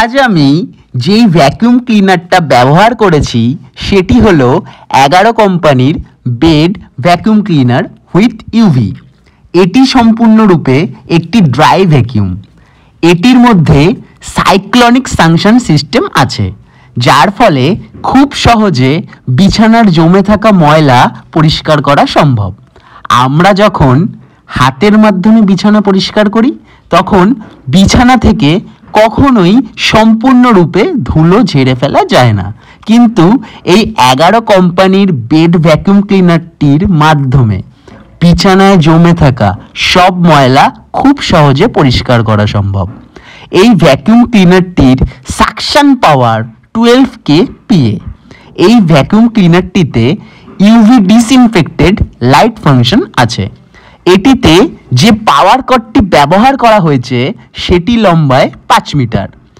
আজ আমি যেই ভ্যাকুয়াম ক্লিনারটা ব্যবহার করেছি সেটি হলো 11 কোম্পানির bed vacuum cleaner with UV. এটি সম্পূর্ণরূপে একটি ড্রাই ভ্যাকুয়াম। এটির মধ্যে সাইক্লোনিক সাকশন সিস্টেম আছে, যার ফলে খুব সহজে বিছানার জমে থাকা ময়লা পরিষ্কার করা সম্ভব। আমরা যখন হাতের মাধ্যমে বিছানা পরিষ্কার করি তখন বিছানা থেকে কখনোই সম্পূর্ণরূপে ধুলো ঝেড়ে ফেলা যায় না, কিন্তু এই 11 কোম্পানির বেড ভ্যাকুয়াম ক্লিনারটির মাধ্যমে বিছানায় জমে থাকা সব ময়লা খুব সহজে পরিষ্কার করা সম্ভব। এই ভ্যাকুয়াম ক্লিনারটির সাকশন পাওয়ার 12 kPa। এই ভ্যাকুয়াম ক্লিনারটিতে ইউভি ডিসইনফেক্টেড লাইট ফাংশন আছে। এটিতে যে পাওয়ার কর্ডটি ব্যবহার করা হয়েছে সেটি লম্বায় 5 মিটার।